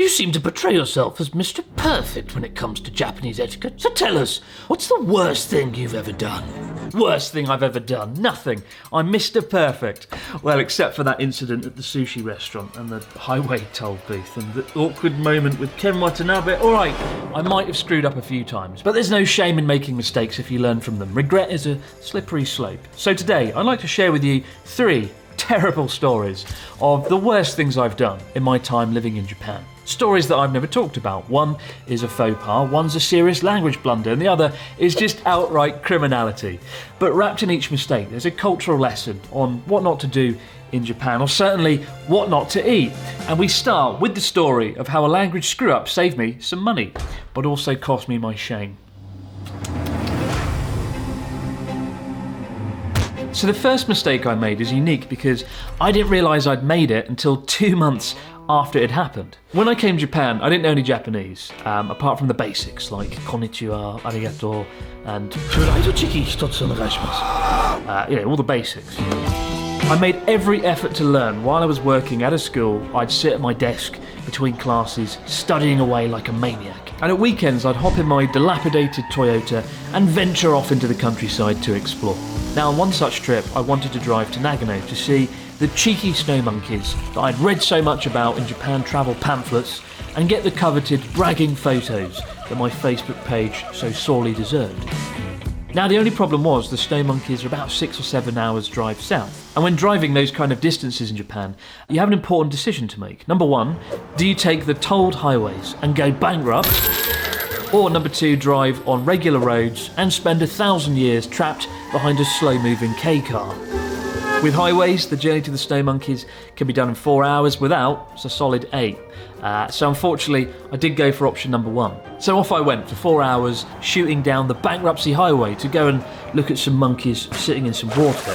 You seem to portray yourself as Mr. Perfect when it comes to Japanese etiquette. So tell us, what's the worst thing you've ever done? Worst thing I've ever done? Nothing. I'm Mr. Perfect. Well, except for that incident at the sushi restaurant and the highway toll booth and the awkward moment with Ken Watanabe. All right, I might have screwed up a few times, but there's no shame in making mistakes if you learn from them. Regret is a slippery slope. So today, I'd like to share with you 3 terrible stories of the worst things I've done in my time living in Japan. Stories that I've never talked about. One is a faux pas, one's a serious language blunder, and the other is just outright criminality. But wrapped in each mistake, there's a cultural lesson on what not to do in Japan, or certainly what not to eat. And we start with the story of how a language screw-up saved me some money, but also cost me my shame. So the first mistake I made is unique because I didn't realise I'd made it until 2 months after it happened. When I came to Japan, I didn't know any Japanese, apart from the basics like konnichiwa, arigato, and all the basics. I made every effort to learn while I was working at a school. I'd sit at my desk between classes, studying away like a maniac. And at weekends, I'd hop in my dilapidated Toyota and venture off into the countryside to explore. Now, on one such trip, I wanted to drive to Nagano to see the cheeky snow monkeys that I'd read so much about in Japan travel pamphlets and get the coveted bragging photos that my Facebook page so sorely deserved. Now, the only problem was the snow monkeys are about 6 or 7 hours drive south. And when driving those kind of distances in Japan, you have an important decision to make. Number 1, do you take the tolled highways and go bankrupt? Or number 2, drive on regular roads and spend 1,000 years trapped behind a slow-moving K-car. With highways, the journey to the snow monkeys can be done in 4 hours. Without, it's a solid 8. So unfortunately, I did go for option number 1. So off I went for 4 hours, shooting down the bankruptcy highway to go and look at some monkeys sitting in some water.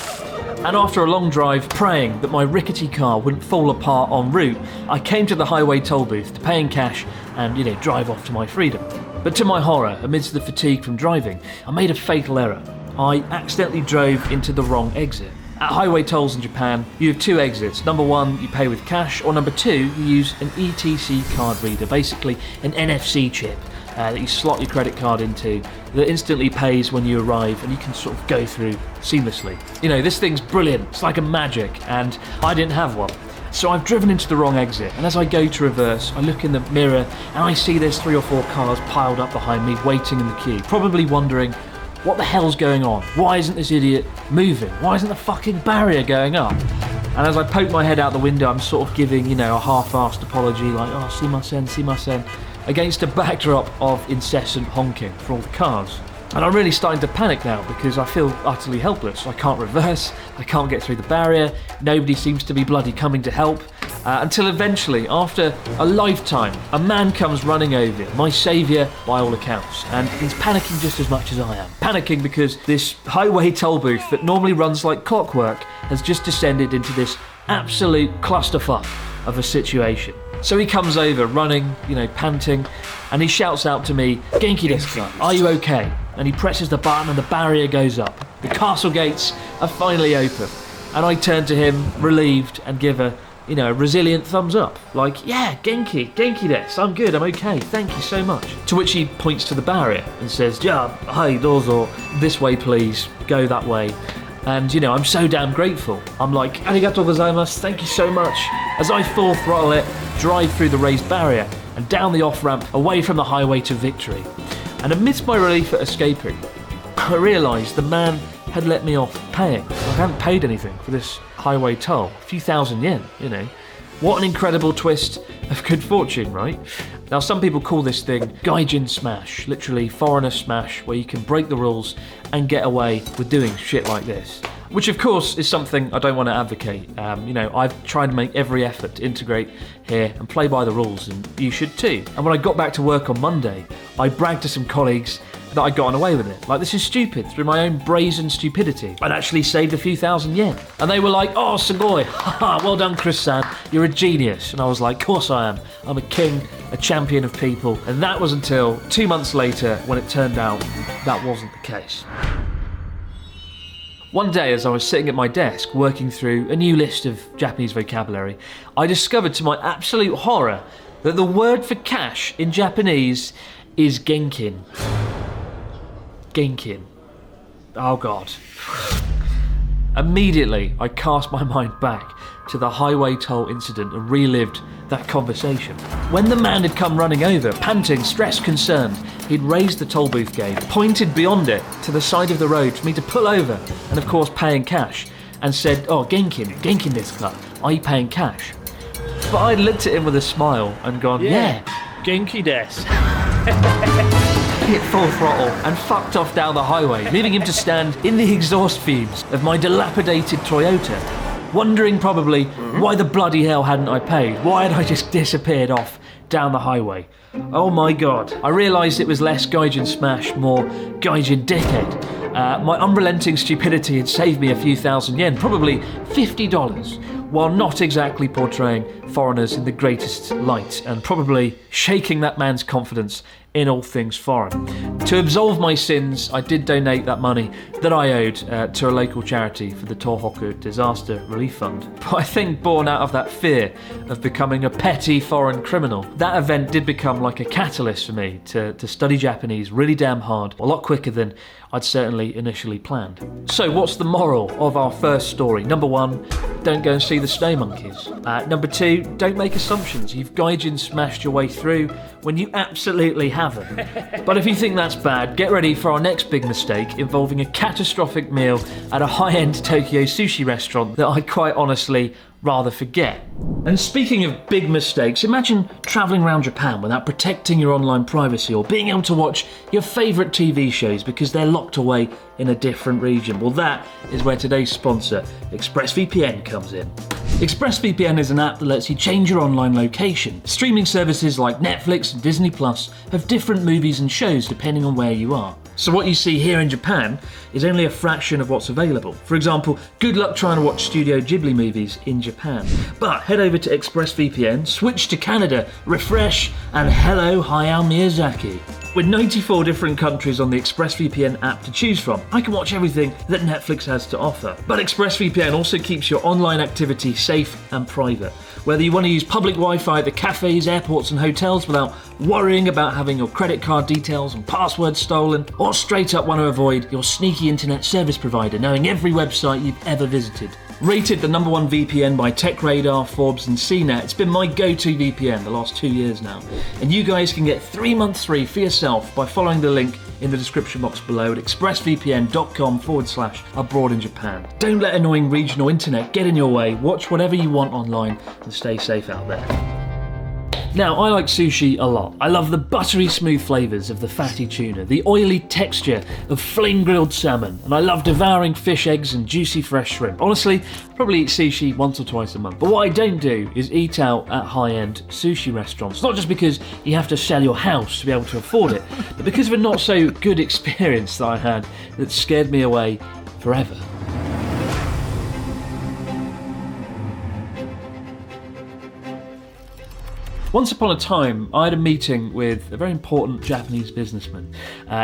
And after a long drive, praying that my rickety car wouldn't fall apart en route, I came to the highway toll booth to pay in cash and, drive off to my freedom. But to my horror, amidst the fatigue from driving, I made a fatal error. I accidentally drove into the wrong exit. At highway tolls in Japan, you have 2 exits. Number 1, you pay with cash, or number 2, you use an ETC card reader, basically an NFC chip that you slot your credit card into that instantly pays when you arrive and you can sort of go through seamlessly. This thing's brilliant. It's like a magic, and I didn't have one. So I've driven into the wrong exit, and as I go to reverse, I look in the mirror and I see there's 3 or 4 cars piled up behind me waiting in the queue, probably wondering, what the hell's going on? Why isn't this idiot moving? Why isn't the fucking barrier going up? And as I poke my head out the window, I'm sort of giving, a half-assed apology like, sumimasen, against a backdrop of incessant honking for all the cars. And I'm really starting to panic now because I feel utterly helpless. I can't reverse, I can't get through the barrier, nobody seems to be bloody coming to help. Until eventually, after a lifetime, a man comes running over, my saviour by all accounts, and he's panicking just as much as I am. Panicking because this highway toll booth that normally runs like clockwork has just descended into this absolute clusterfuck of a situation. So he comes over, running, panting, and he shouts out to me, "Genki desu ka? Are you okay?" And he presses the button and the barrier goes up. The castle gates are finally open, and I turn to him, relieved, and give a resilient thumbs up. Like, yeah, Genki desu, I'm good, I'm okay, thank you so much. To which he points to the barrier and says, "Ja, hai, dozo, this way please, go that way." And, I'm so damn grateful. I'm like, "Arigatou gozaimasu, thank you so much." As I full throttle it, drive through the raised barrier and down the off-ramp, away from the highway to victory. And amidst my relief at escaping, I realised the man had let me off paying. I hadn't paid anything for this highway toll. A few thousand yen, What an incredible twist of good fortune, right? Now, some people call this thing gaijin smash, literally foreigner smash, where you can break the rules and get away with doing shit like this. Which, of course, is something I don't want to advocate. I've tried to make every effort to integrate here and play by the rules, and you should too. And when I got back to work on Monday, I bragged to some colleagues that I'd gotten away with it. Like, this is stupid. Through my own brazen stupidity, I'd actually saved a few thousand yen. And they were like, "Oh, sugoi, haha, well done, Chris-san, you're a genius." And I was like, "Of course I am. I'm a king, a champion of people." And that was until 2 months later when it turned out that wasn't the case. One day, as I was sitting at my desk working through a new list of Japanese vocabulary, I discovered to my absolute horror that the word for cash in Japanese is genkin. Genkin. Oh God. Immediately, I cast my mind back to the highway toll incident and relived that conversation. When the man had come running over, panting, stressed, concerned, he'd raised the toll booth gate, pointed beyond it to the side of the road for me to pull over, and of course pay in cash, and said, "Oh, genkin desu ka? Are you paying cash?" But I looked at him with a smile and gone, yeah genki desu. Hit full throttle and fucked off down the highway, leaving him to stand in the exhaust fumes of my dilapidated Toyota, wondering probably why the bloody hell hadn't I paid? Why had I just disappeared off down the highway? Oh my God. I realised it was less gaijin smash, more gaijin dickhead. My unrelenting stupidity had saved me a few thousand yen, probably $50, while not exactly portraying foreigners in the greatest light and probably shaking that man's confidence in all things foreign. To absolve my sins, I did donate that money that I owed to a local charity for the Tohoku Disaster Relief Fund. But I think born out of that fear of becoming a petty foreign criminal, that event did become like a catalyst for me to study Japanese really damn hard, a lot quicker than I'd certainly initially planned. So what's the moral of our first story? Number 1, don't go and see the snow monkeys. Number 2, don't make assumptions. You've gaijin smashed your way through when you absolutely haven't. But if you think that's bad, get ready for our next big mistake involving a catastrophic meal at a high-end Tokyo sushi restaurant that I quite honestly rather forget. And speaking of big mistakes, imagine travelling around Japan without protecting your online privacy or being able to watch your favourite TV shows because they're locked away in a different region. Well, that is where today's sponsor, Express VPN, comes in. Express VPN is an app that lets you change your online location. Streaming services like Netflix and Disney Plus have different movies and shows depending on where you are. So what you see here in Japan is only a fraction of what's available. For example, good luck trying to watch Studio Ghibli movies in Japan. But head over to ExpressVPN, switch to Canada, refresh, and hello Hayao Miyazaki. With 94 different countries on the ExpressVPN app to choose from, I can watch everything that Netflix has to offer. But ExpressVPN also keeps your online activity safe and private. Whether you want to use public Wi-Fi at the cafes, airports and hotels without worrying about having your credit card details and passwords stolen, or straight up want to avoid your sneaky internet service provider knowing every website you've ever visited. Rated the #1 VPN by TechRadar, Forbes and CNET, it's been my go-to VPN the last 2 years now. And you guys can get 3 months free for yourself by following the link in the description box below at expressvpn.com/abroad in Japan. Don't let annoying regional internet get in your way, watch whatever you want online and stay safe out there. Now, I like sushi a lot. I love the buttery smooth flavours of the fatty tuna, the oily texture of flame grilled salmon, and I love devouring fish eggs and juicy fresh shrimp. Honestly, I probably eat sushi once or twice a month. But what I don't do is eat out at high-end sushi restaurants. Not just because you have to sell your house to be able to afford it, but because of a not so good experience that I had that scared me away forever. Once upon a time, I had a meeting with a very important Japanese businessman,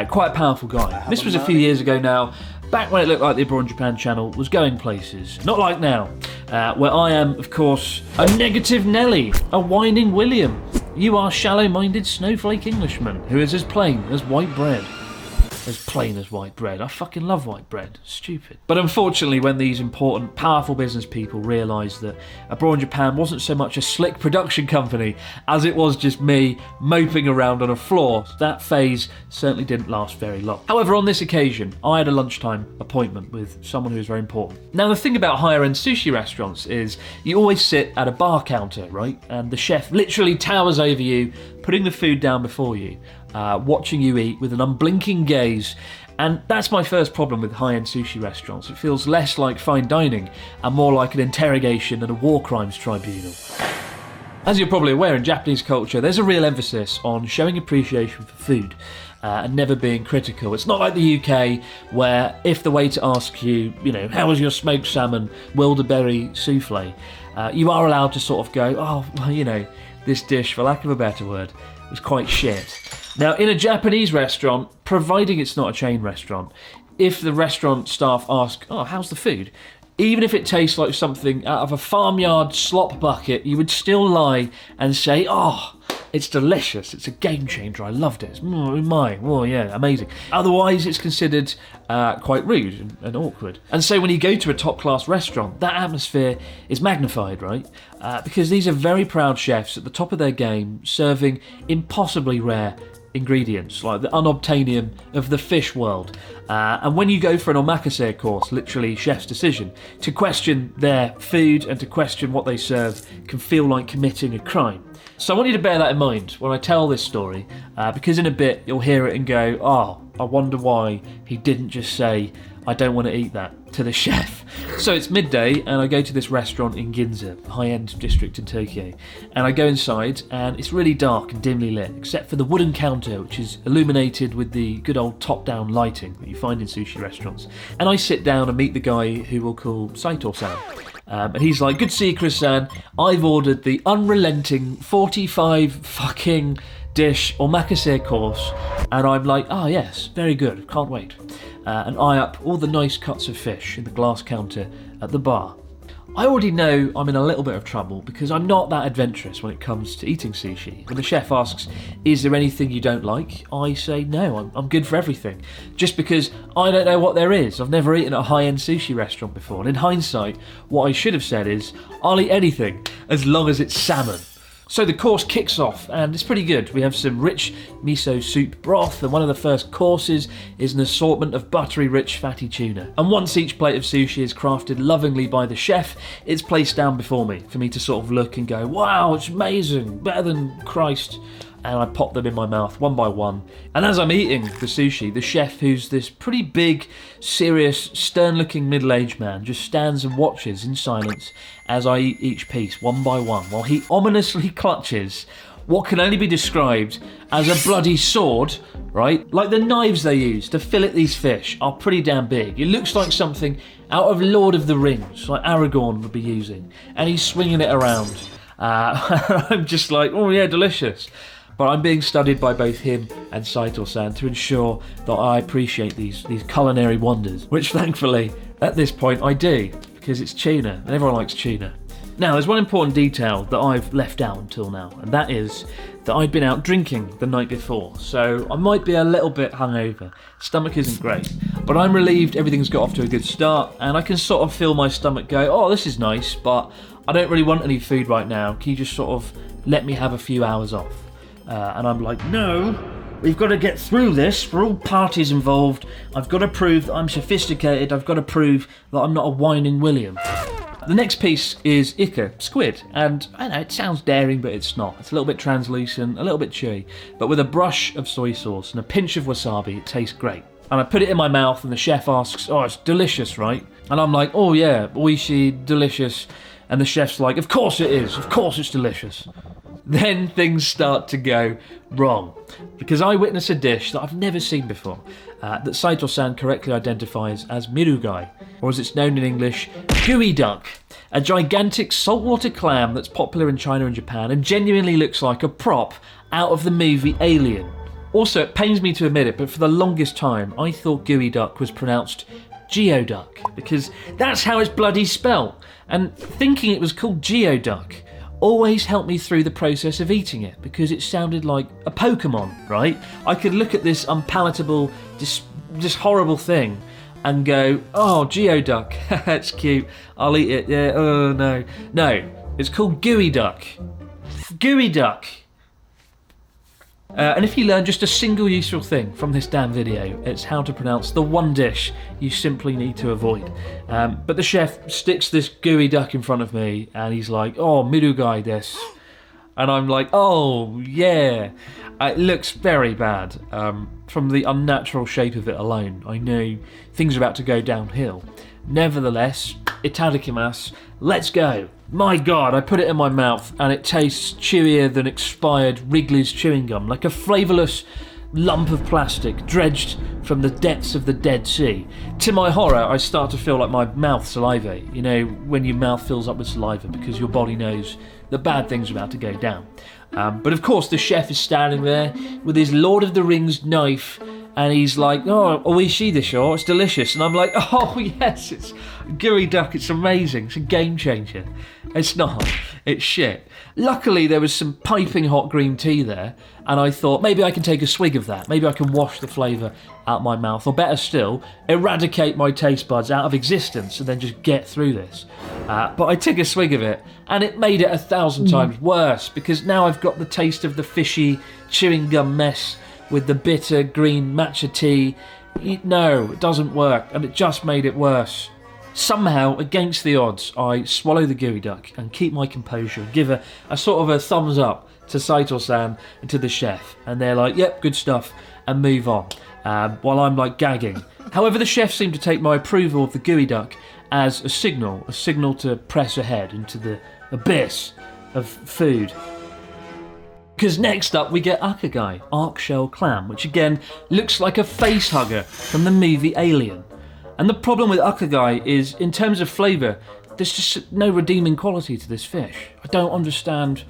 quite a powerful guy. This was a few years ago now, back when it looked like the Abroad in Japan channel was going places. Not like now, where I am, of course, a negative Nelly, a whining William. You are shallow-minded snowflake Englishman who is as plain as white bread. As plain as white bread. I fucking love white bread. Stupid. But unfortunately, when these important, powerful business people realised that Abroad in Japan wasn't so much a slick production company as it was just me moping around on a floor, that phase certainly didn't last very long. However, on this occasion, I had a lunchtime appointment with someone who was very important. Now, the thing about higher-end sushi restaurants is you always sit at a bar counter, right? And the chef literally towers over you, putting the food down before you. Watching you eat with an unblinking gaze. And that's my first problem with high-end sushi restaurants. It feels less like fine dining and more like an interrogation at a war crimes tribunal. As you're probably aware, in Japanese culture, there's a real emphasis on showing appreciation for food and never being critical. It's not like the UK, where if the waiter asks you, how was your smoked salmon, wilderberry souffle, you are allowed to sort of go, oh, well, this dish, for lack of a better word, was quite shit. Now, in a Japanese restaurant, providing it's not a chain restaurant, if the restaurant staff ask, oh, how's the food? Even if it tastes like something out of a farmyard slop bucket, you would still lie and say, oh, It's delicious. It's a game changer. I loved it. It's yeah, amazing. Otherwise, it's considered quite rude and awkward. And so when you go to a top-class restaurant, that atmosphere is magnified, right? Because these are very proud chefs at the top of their game, serving impossibly rare ingredients, like the unobtainium of the fish world. And when you go for an omakase course, literally chef's decision, to question their food and to question what they serve can feel like committing a crime. So I want you to bear that in mind when I tell this story, because in a bit you'll hear it and go, oh, I wonder why he didn't just say, I don't want to eat that, to the chef. So it's midday and I go to this restaurant in Ginza, high-end district in Tokyo, and I go inside and it's really dark and dimly lit, except for the wooden counter, which is illuminated with the good old top-down lighting that you find in sushi restaurants. And I sit down and meet the guy who we'll call Saito-san. And he's like, good to see you, Chris-san. I've ordered the unrelenting 45 fucking dish omakase course. And I'm like, oh yes, very good, can't wait. And eye up all the nice cuts of fish in the glass counter at the bar. I already know I'm in a little bit of trouble because I'm not that adventurous when it comes to eating sushi. When the chef asks, is there anything you don't like? I say no, I'm good for everything. Just because I don't know what there is. I've never eaten at a high-end sushi restaurant before. And in hindsight, what I should have said is, I'll eat anything as long as it's salmon. So the course kicks off and it's pretty good. We have some rich miso soup broth, and one of the first courses is an assortment of buttery rich fatty tuna. And once each plate of sushi is crafted lovingly by the chef, it's placed down before me for me to sort of look and go, wow, it's amazing, better than Christ. And I pop them in my mouth one by one. And as I'm eating the sushi, the chef, who's this pretty big, serious, stern-looking middle-aged man, just stands and watches in silence as I eat each piece one by one, while he ominously clutches what can only be described as a bloody sword, right? Like the knives they use to fillet these fish are pretty damn big. It looks like something out of Lord of the Rings, like Aragorn would be using. And he's swinging it around. I'm just like, oh yeah, delicious. But I'm being studied by both him and Saito-san to ensure that I appreciate these culinary wonders, which thankfully, at this point, I do, because it's tuna, and everyone likes tuna. Now, there's one important detail that I've left out until now, and that is that I'd been out drinking the night before, so I might be a little bit hungover. Stomach isn't great, but I'm relieved everything's got off to a good start, and I can sort of feel my stomach go, oh, this is nice, but I don't really want any food right now. Can you just sort of let me have a few hours off? And I'm like, no, we've got to get through this. We're all parties involved. I've got to prove that I'm sophisticated. I've got to prove that I'm not a whining William. The next piece is Ika, squid. And I know, it sounds daring, but it's not. It's a little bit translucent, a little bit chewy. But with a brush of soy sauce and a pinch of wasabi, it tastes great. And I put it in my mouth and the chef asks, oh, it's delicious, right? And I'm like, oh yeah, oishi, delicious. And the chef's like, of course it is. Of course it's delicious. Then things start to go wrong, because I witness a dish that I've never seen before, that Saito-san correctly identifies as mirugai, or as it's known in English, gooey duck, a gigantic saltwater clam that's popular in China and Japan and genuinely looks like a prop out of the movie Alien. Also, it pains me to admit it, but for the longest time I thought gooey duck was pronounced geoduck, because that's how it's bloody spelt, and thinking it was called geoduck always helped me through the process of eating it, because it sounded like a Pokemon, right? I could look at this unpalatable, this horrible thing and go, oh, geoduck, that's cute, I'll eat it, yeah, oh no. No, it's called gooey duck. Gooey duck. And if you learn just a single useful thing from this damn video, it's how to pronounce the one dish you simply need to avoid. But the chef sticks this gooey duck in front of me and he's like, oh, mirugai desu. And I'm like, oh, yeah. It looks very bad. From the unnatural shape of it alone, I know things are about to go downhill. Nevertheless, itadakimasu, let's go. My God, I put it in my mouth and it tastes chewier than expired Wrigley's chewing gum, like a flavourless lump of plastic dredged from the depths of the Dead Sea. To my horror, I start to feel like my mouth salivate. You know, when your mouth fills up with saliva because your body knows the bad things are about to go down. But of course, the chef is standing there with his Lord of the Rings knife, and he's like, oh, oishi desho, it's delicious. And I'm like, oh yes, Gooey duck, it's amazing. It's a game changer. It's not. It's shit. Luckily, there was some piping hot green tea there, and I thought maybe I can take a swig of that. Maybe I can wash the flavour out my mouth, or better still, eradicate my taste buds out of existence and then just get through this. But I took a swig of it, and it made it 1,000 times worse, because now I've got the taste of the fishy chewing gum mess with the bitter green matcha tea. No, it doesn't work, and it just made it worse. Somehow, against the odds, I swallow the gooey duck and keep my composure, give a sort of a thumbs up to Saito-san and to the chef, and they're like, yep, good stuff, and move on, while I'm like gagging. However, the chef seemed to take my approval of the gooey duck as a signal to press ahead into the abyss of food. Because next up we get akagai, arc shell clam, which again looks like a face hugger from the movie Alien. And the problem with akagai is, in terms of flavour, there's just no redeeming quality to this fish. I don't understand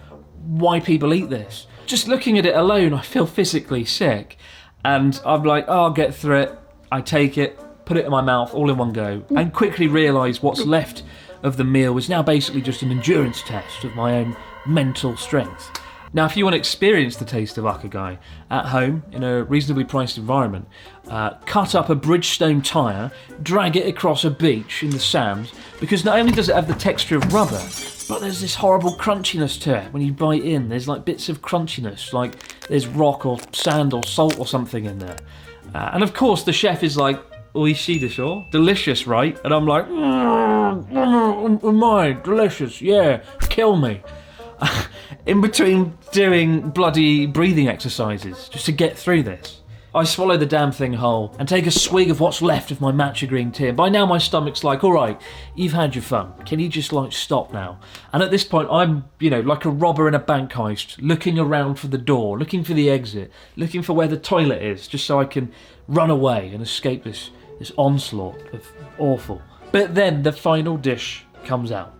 why people eat this. Just looking at it alone, I feel physically sick. And I'm like, oh, I'll get through it. I take it, put it in my mouth all in one go, and quickly realise what's left of the meal was now basically just an endurance test of my own mental strength. Now, if you want to experience the taste of akagai at home in a reasonably priced environment, cut up a Bridgestone tyre, drag it across a beach in the sand, because not only does it have the texture of rubber, but there's this horrible crunchiness to it when you bite in. There's like bits of crunchiness, like there's rock or sand or salt or something in there. And of course, the chef is like, oishi desho? Delicious, right? And I'm like, delicious, yeah, kill me. In between doing bloody breathing exercises just to get through this, I swallow the damn thing whole and take a swig of what's left of my matcha green tea. And by now my stomach's like, alright, you've had your fun. Can you just like stop now? And at this point I'm, like a robber in a bank heist, looking around for the door, looking for the exit, looking for where the toilet is, just so I can run away and escape this onslaught of awful. But then the final dish comes out,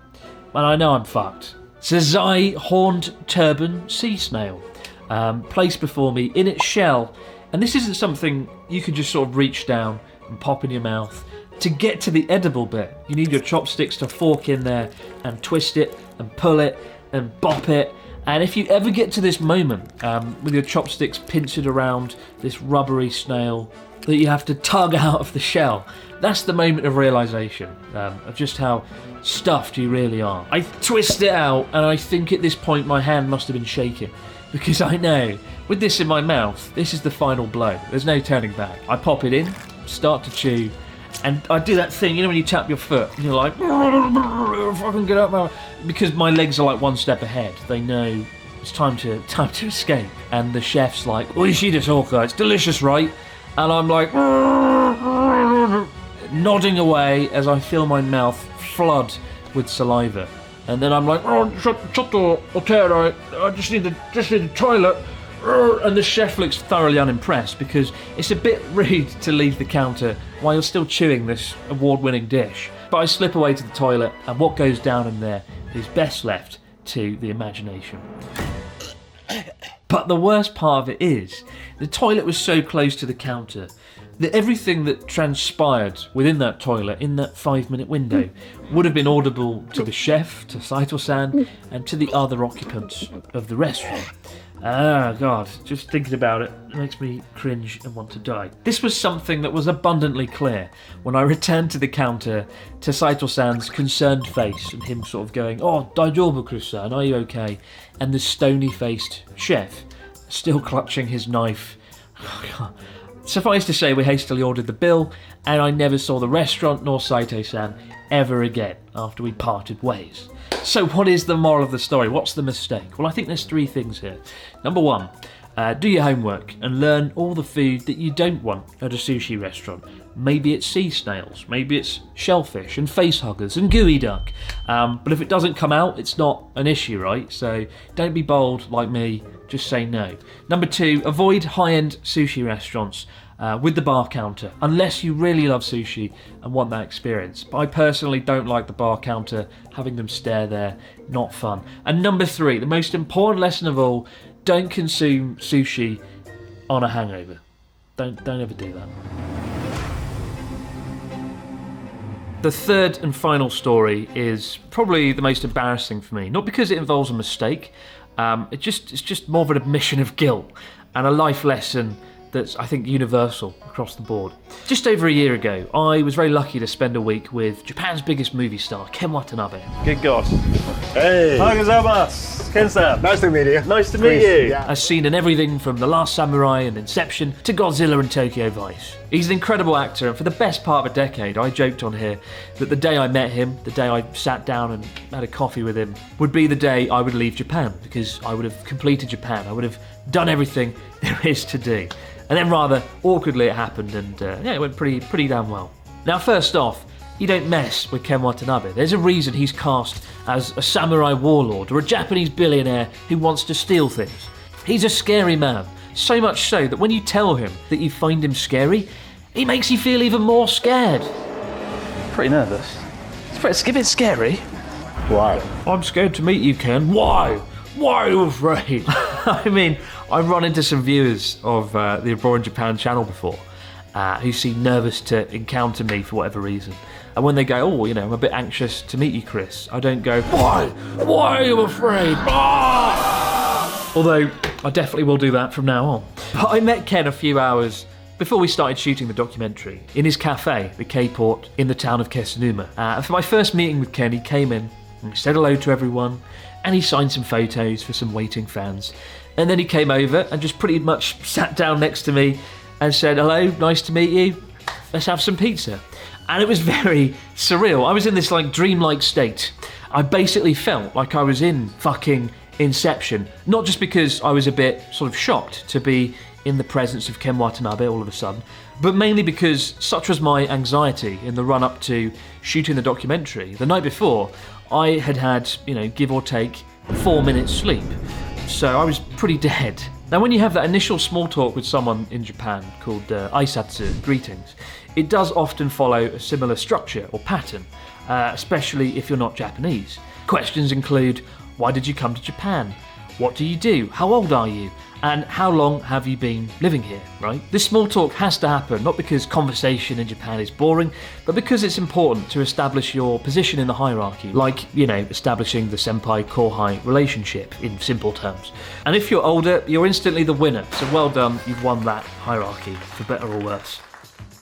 and I know I'm fucked. Sazai horned turban sea snail, placed before me in its shell, and this isn't something you can just sort of reach down and pop in your mouth. To get to the edible bit, you need your chopsticks to fork in there and twist it and pull it and bop it. And if you ever get to this moment with your chopsticks pinched around this rubbery snail that you have to tug out of the shell, that's the moment of realisation of just how stuffed you really are. I twist it out, and I think at this point my hand must have been shaking, because I know, with this in my mouth, this is the final blow. There's no turning back. I pop it in, start to chew, and I do that thing, when you tap your foot, and you're like, fucking get up, man. Because my legs are like one step ahead. They know it's time to escape. And the chef's like, oishi desu, it's delicious, right? And I'm like, nodding away as I feel my mouth flood with saliva. And then I'm like, I just need the toilet. And the chef looks thoroughly unimpressed, because it's a bit rude to leave the counter while you're still chewing this award-winning dish. But I slip away to the toilet, and what goes down in there is best left to the imagination. But the worst part of it is, the toilet was so close to the counter that everything that transpired within that toilet in that 5-minute window would have been audible to the chef, to Saito-san, and to the other occupants of the restaurant. Ah, God, just thinking about it makes me cringe and want to die. This was something that was abundantly clear when I returned to the counter to Saito-san's concerned face and him sort of going, oh, daijoubu, Chris-san, are you okay? And the stony-faced chef still clutching his knife. Oh, God. Suffice to say, we hastily ordered the bill, and I never saw the restaurant nor Saito-san ever again after we parted ways. So what is the moral of the story? What's the mistake? Well, I think there's 3 things here. Number 1, do your homework and learn all the food that you don't want at a sushi restaurant. Maybe it's sea snails, maybe it's shellfish and face huggers and gooey duck. But if it doesn't come out, it's not an issue, right? So don't be bold like me, just say no. Number 2, avoid high-end sushi restaurants with the bar counter, unless you really love sushi and want that experience. But I personally don't like the bar counter, having them stare there, not fun. And number 3, the most important lesson of all, don't consume sushi on a hangover. Don't ever do that. The third and final story is probably the most embarrassing for me, not because it involves a mistake, it's just more of an admission of guilt and a life lesson that's, I think, universal across the board. Just over a year ago, I was very lucky to spend a week with Japan's biggest movie star, Ken Watanabe. Good God. Hey! Gozaimasu. Ken-san. Nice to meet you. Nice to meet you. Yeah. As seen in everything from The Last Samurai and Inception to Godzilla and Tokyo Vice. He's an incredible actor, and for the best part of a decade, I joked on here that the day I met him, the day I sat down and had a coffee with him, would be the day I would leave Japan, because I would have completed Japan. I would have done everything there is to do. And then rather awkwardly it happened, and it went pretty damn well. Now, first off, you don't mess with Ken Watanabe. There's a reason he's cast as a samurai warlord or a Japanese billionaire who wants to steal things. He's a scary man, so much so that when you tell him that you find him scary, he makes you feel even more scared. Pretty nervous. It's a bit scary. Why? I'm scared to meet you, Ken. Why? Why are you afraid? I mean, I've run into some viewers of the Abroad in Japan channel before who seem nervous to encounter me for whatever reason. And when they go, oh, I'm a bit anxious to meet you, Chris, I don't go, why? Why are you afraid? Ah! Although, I definitely will do that from now on. But I met Ken a few hours before we started shooting the documentary in his cafe, the K-Port, in the town of Kesunuma. And for my first meeting with Ken, he came in and he said hello to everyone, and he signed some photos for some waiting fans. And then he came over and just pretty much sat down next to me and said, hello, nice to meet you, let's have some pizza. And it was very surreal. I was in this dreamlike state. I basically felt like I was in fucking Inception, not just because I was a bit sort of shocked to be in the presence of Ken Watanabe all of a sudden, but mainly because such was my anxiety in the run-up to shooting the documentary. The night before, I had, give or take 4 minutes sleep. So I was pretty dead. Now, when you have that initial small talk with someone in Japan called aisatsu, greetings, it does often follow a similar structure or pattern, especially if you're not Japanese. Questions include, why did you come to Japan? What do you do? How old are you? And how long have you been living here, right? This small talk has to happen, not because conversation in Japan is boring, but because it's important to establish your position in the hierarchy, like, establishing the senpai-kohai relationship in simple terms. And if you're older, you're instantly the winner, so well done, you've won that hierarchy, for better or worse.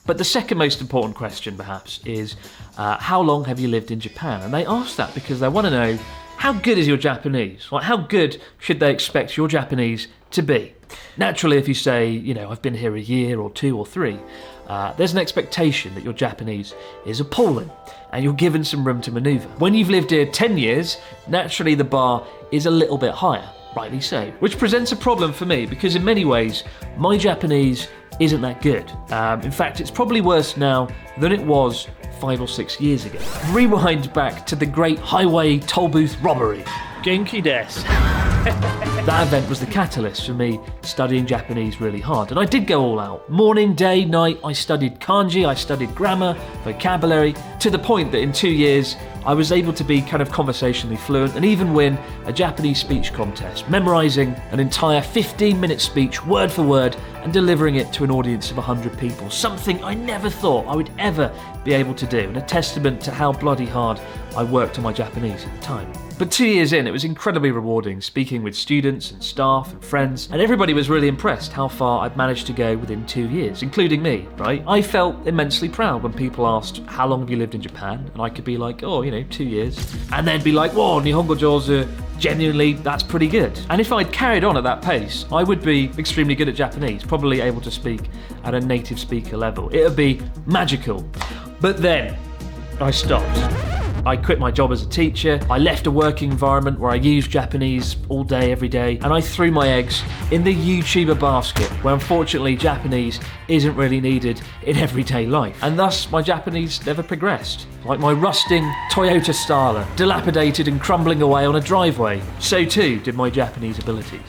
But the second most important question, perhaps, is how long have you lived in Japan? And they ask that because they want to know, how good is your Japanese? How good should they expect your Japanese to be? Naturally, if you say, I've been here a year or 2 or 3, there's an expectation that your Japanese is appalling and you're given some room to manoeuvre. When you've lived here 10 years, naturally the bar is a little bit higher, rightly so, which presents a problem for me because in many ways, my Japanese isn't that good. In fact, it's probably worse now than it was 5 or 6 years ago. Rewind back to the Great Highway Toll Booth Robbery. Genki desu. That event was the catalyst for me studying Japanese really hard, and I did go all out. Morning, day, night, I studied kanji, I studied grammar, vocabulary, to the point that in 2 years I was able to be kind of conversationally fluent and even win a Japanese speech contest, memorising an entire 15-minute speech word for word and delivering it to an audience of 100 people, something I never thought I would ever be able to do, and a testament to how bloody hard I worked on my Japanese at the time. But 2 years in, it was incredibly rewarding speaking with students and staff and friends, and everybody was really impressed how far I'd managed to go within 2 years, including me, right? I felt immensely proud when people asked, how long have you lived in Japan? And I could be like, 2 years. And they'd be like, whoa, Nihongo jozu, genuinely, that's pretty good. And if I'd carried on at that pace, I would be extremely good at Japanese, probably able to speak at a native speaker level. It would be magical. But then, I stopped. I quit my job as a teacher, I left a working environment where I used Japanese all day, every day, and I threw my eggs in the YouTuber basket, where unfortunately Japanese isn't really needed in everyday life. And thus, my Japanese never progressed. Like my rusting Toyota Starler, dilapidated and crumbling away on a driveway, so too did my Japanese abilities.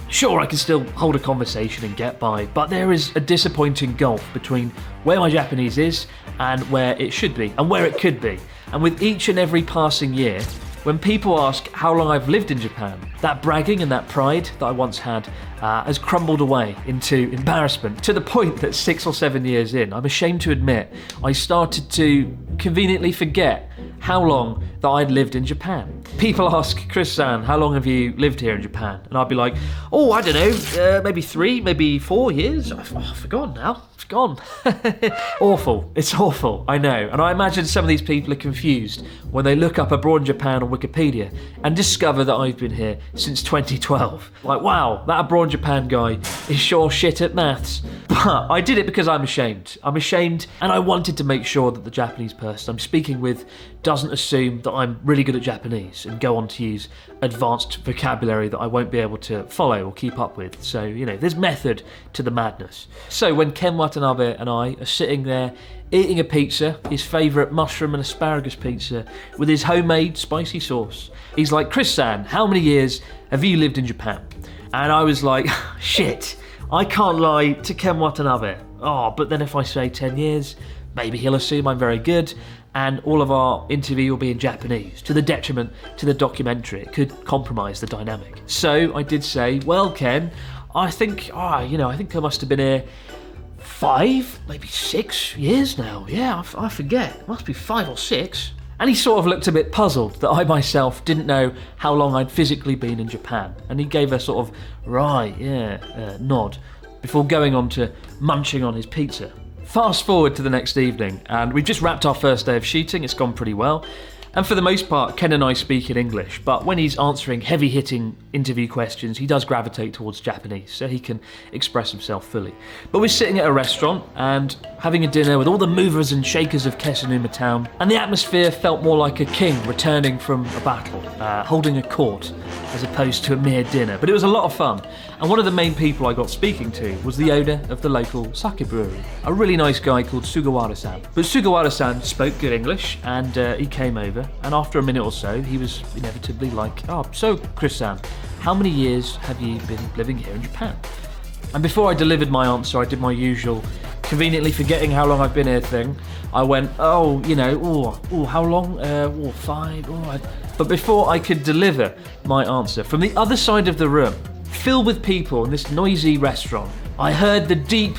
Sure, I can still hold a conversation and get by, but there is a disappointing gulf between where my Japanese is and where it should be, and where it could be. And with each and every passing year, when people ask how long I've lived in Japan, that bragging and that pride that I once had has crumbled away into embarrassment, to the point that 6 or 7 years in, I'm ashamed to admit, I started to conveniently forget how long that I'd lived in Japan. People ask, Chris-san, how long have you lived here in Japan? And I'd be like, oh, I don't know, maybe 3, maybe 4 years? I've forgotten now. It's gone. Awful. It's awful, I know. And I imagine some of these people are confused when they look up abroad in Japan on Wikipedia and discover that I've been here since 2012. Like, wow, that abroad in Japan guy is sure shit at maths. But I did it because I'm ashamed. I'm ashamed, and I wanted to make sure that the Japanese person I'm speaking with doesn't assume that I'm really good at Japanese and go on to use advanced vocabulary that I won't be able to follow or keep up with. So, you know, there's method to the madness. So when Ken Watanabe and I are sitting there eating a pizza, his favourite mushroom and asparagus pizza, with his homemade spicy sauce, he's like, Chris-san, how many years have you lived in Japan? And I was like, shit, I can't lie to Ken Watanabe. Oh, but then if I say 10 years, maybe he'll assume I'm very good, and all of our interview will be in Japanese, to the detriment to the documentary. It could compromise the dynamic. So I did say, well, Ken, I think I must have been here 5, maybe 6 years now. Yeah, I forget. It must be 5 or 6. And he sort of looked a bit puzzled that I myself didn't know how long I'd physically been in Japan. And he gave a sort of, right, yeah, nod, before going on to munching on his pizza. Fast forward to the next evening, and we've just wrapped our first day of shooting. It's gone pretty well. And for the most part, Ken and I speak in English, but when he's answering heavy-hitting interview questions, he does gravitate towards Japanese, so he can express himself fully. But we're sitting at a restaurant and having a dinner with all the movers and shakers of Kesanuma town, and the atmosphere felt more like a king returning from a battle, holding a court, as opposed to a mere dinner. But it was a lot of fun, and one of the main people I got speaking to was the owner of the local sake brewery, a really nice guy called Sugawara-san. But Sugawara-san spoke good English, and he came over. And after a minute or so, he was inevitably like, oh, so Chris-san, how many years have you been living here in Japan? And before I delivered my answer, I did my usual, conveniently forgetting how long I've been here thing. I went, oh, you know, how long? 5, But before I could deliver my answer, from the other side of the room, filled with people in this noisy restaurant, I heard the deep,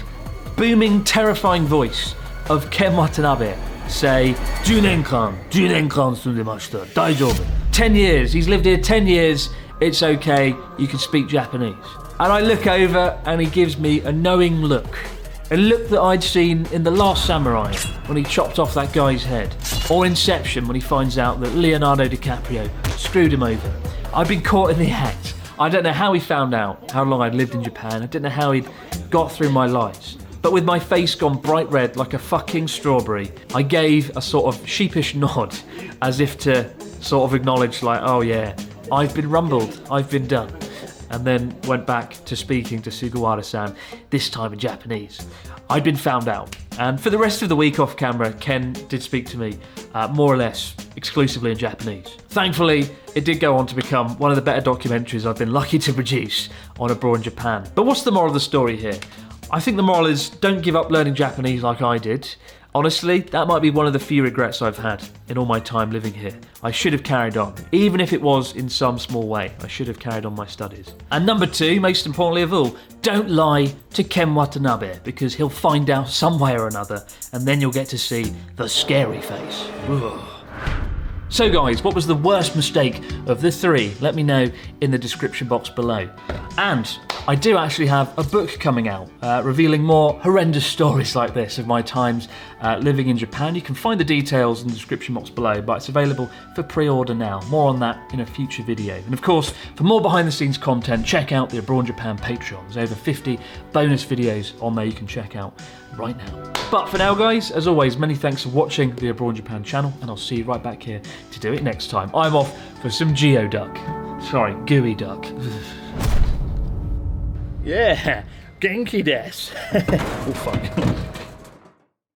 booming, terrifying voice of Ken Watanabe say, 10年間住んでました。大丈夫. 10 years, he's lived here 10 years, it's okay, you can speak Japanese. And I look over and he gives me a knowing look. A look that I'd seen in The Last Samurai when he chopped off that guy's head. Or Inception when he finds out that Leonardo DiCaprio screwed him over. I'd been caught in the act. I don't know how he found out how long I'd lived in Japan. I don't know how he'd got through my lies. But with my face gone bright red like a fucking strawberry, I gave a sort of sheepish nod as if to sort of acknowledge like, oh yeah, I've been rumbled, I've been done. And then went back to speaking to Sugawara-san, this time in Japanese. I'd been found out. And for the rest of the week off camera, Ken did speak to me more or less exclusively in Japanese. Thankfully, it did go on to become one of the better documentaries I've been lucky to produce on abroad in Japan. But what's the moral of the story here? I think the moral is, don't give up learning Japanese like I did. Honestly, that might be one of the few regrets I've had in all my time living here. I should have carried on, even if it was in some small way. I should have carried on my studies. And number 2, most importantly of all, don't lie to Ken Watanabe, because he'll find out some way or another, and then you'll get to see the scary face. Ugh. So guys, what was the worst mistake of the 3? Let me know in the description box below. And I do actually have a book coming out revealing more horrendous stories like this of my times living in Japan. You can find the details in the description box below, but it's available for pre-order now. More on that in a future video. And of course, for more behind the scenes content, check out the Abroad in Japan Patreon. There's over 50 bonus videos on there you can check out right now. But for now guys, as always, many thanks for watching the Abroad in Japan channel, and I'll see you right back here to do it next time. I'm off for some geoduck. Sorry, gooey duck. Yeah, genki desu. Oh fuck.